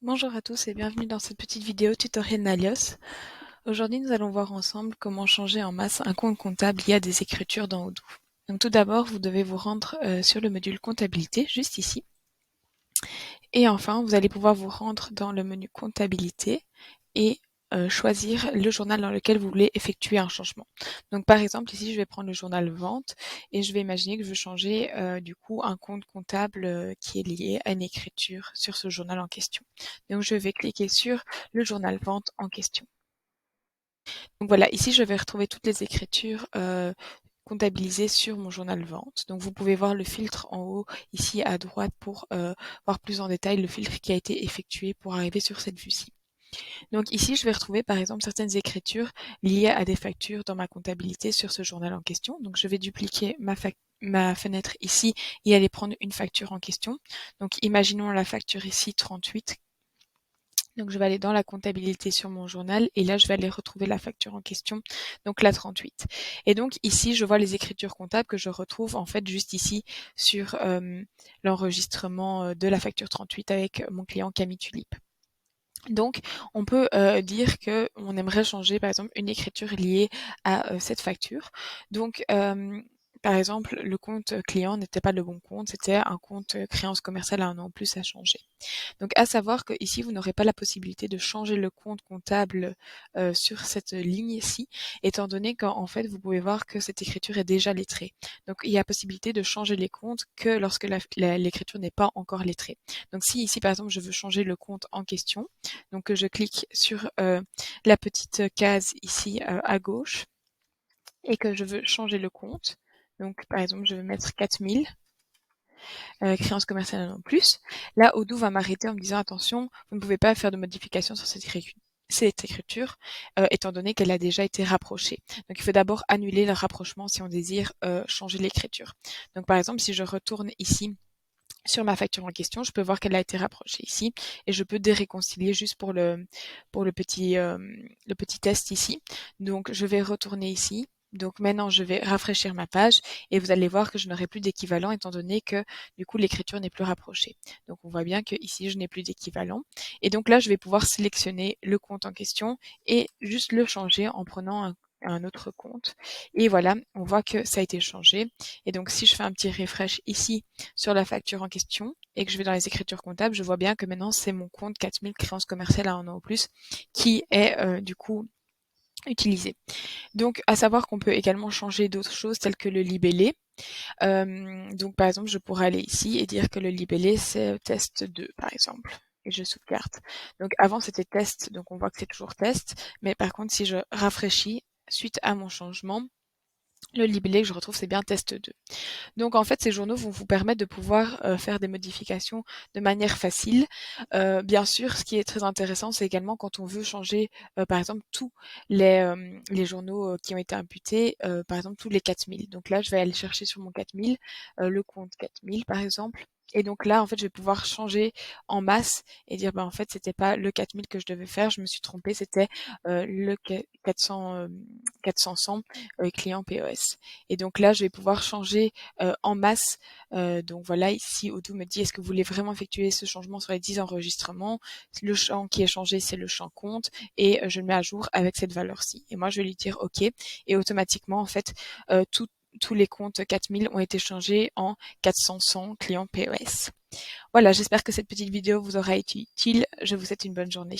Bonjour à tous et bienvenue dans cette petite vidéo tutoriel Nalios. Aujourd'hui, nous allons voir ensemble comment changer en masse un compte comptable lié à des écritures dans Odoo. Donc tout d'abord, vous devez vous rendre sur le module comptabilité, juste ici. Et enfin, vous allez pouvoir vous rendre dans le menu comptabilité et choisir le journal dans lequel vous voulez effectuer un changement. Donc par exemple, ici, je vais prendre le journal vente et je vais imaginer que je veux changer du coup un compte comptable qui est lié à une écriture sur ce journal en question. Donc je vais cliquer sur le journal vente en question. Donc voilà, ici, je vais retrouver toutes les écritures comptabilisées sur mon journal vente. Donc vous pouvez voir le filtre en haut ici à droite pour voir plus en détail le filtre qui a été effectué pour arriver sur cette vue-ci. Donc ici, je vais retrouver par exemple certaines écritures liées à des factures dans ma comptabilité sur ce journal en question. Donc je vais dupliquer ma fenêtre ici et aller prendre une facture en question. Donc imaginons la facture ici 38. Donc je vais aller dans la comptabilité sur mon journal et là je vais aller retrouver la facture en question, donc la 38. Et donc ici je vois les écritures comptables que je retrouve en fait juste ici sur l'enregistrement de la facture 38 avec mon client Camille Tulip. Donc, on peut dire que on aimerait changer, par exemple, une écriture liée à cette facture. Donc, par exemple, le compte client n'était pas le bon compte, c'était un compte créance commerciale à un an plus à changer. Donc, à savoir que ici, vous n'aurez pas la possibilité de changer le compte comptable sur cette ligne-ci, étant donné qu'en fait, vous pouvez voir que cette écriture est déjà lettrée. Donc, il y a possibilité de changer les comptes que lorsque l'écriture n'est pas encore lettrée. Donc, si ici, par exemple, je veux changer le compte en question, donc je clique sur la petite case ici à gauche et que je veux changer le compte. Donc par exemple, je vais mettre 4000, créance commerciale en plus. Là, Odoo va m'arrêter en me disant attention, vous ne pouvez pas faire de modification sur cette écriture, étant donné qu'elle a déjà été rapprochée. Donc il faut d'abord annuler le rapprochement si on désire changer l'écriture. Donc par exemple, si je retourne ici sur ma facture en question, je peux voir qu'elle a été rapprochée ici et je peux déréconcilier juste pour le petit test ici. Donc je vais retourner ici. Donc maintenant je vais rafraîchir ma page et vous allez voir que je n'aurai plus d'équivalent étant donné que du coup l'écriture n'est plus rapprochée. Donc on voit bien que ici je n'ai plus d'équivalent et donc là je vais pouvoir sélectionner le compte en question et juste le changer en prenant un autre compte. Et voilà, on voit que ça a été changé. Et donc si je fais un petit refresh ici sur la facture en question et que je vais dans les écritures comptables, je vois bien que maintenant c'est mon compte 4000 créances commerciales à un an ou plus qui est du coup utilisé. Donc à savoir qu'on peut également changer d'autres choses telles que le libellé. Donc par exemple je pourrais aller ici et dire que le libellé c'est test 2 par exemple. Et je sauvegarde. Donc avant c'était test, donc on voit que c'est toujours test. Mais par contre si je rafraîchis suite à mon changement, le libellé que je retrouve c'est bien test 2. Donc en fait, ces journaux vont vous permettre de pouvoir faire des modifications de manière facile. Bien sûr, ce qui est très intéressant, c'est également quand on veut changer, par exemple, tous les journaux qui ont été imputés, par exemple tous les 4000. Donc là, je vais aller chercher sur mon 4000, le compte 4000 par exemple. Et donc là, en fait, je vais pouvoir changer en masse et dire, bah, en fait, c'était pas le 4000 que je devais faire, je me suis trompée, c'était le 400, 400 client POS. Et donc là, je vais pouvoir changer en masse. Donc voilà, ici Odoo me dit est-ce que vous voulez vraiment effectuer ce changement sur les 10 enregistrements. Le champ qui est changé, c'est le champ compte et je le mets à jour avec cette valeur-ci. Et moi, je vais lui dire OK et automatiquement, en fait, tous les comptes 4000 ont été changés en 400 clients POS. Voilà, j'espère que cette petite vidéo vous aura été utile. Je vous souhaite une bonne journée.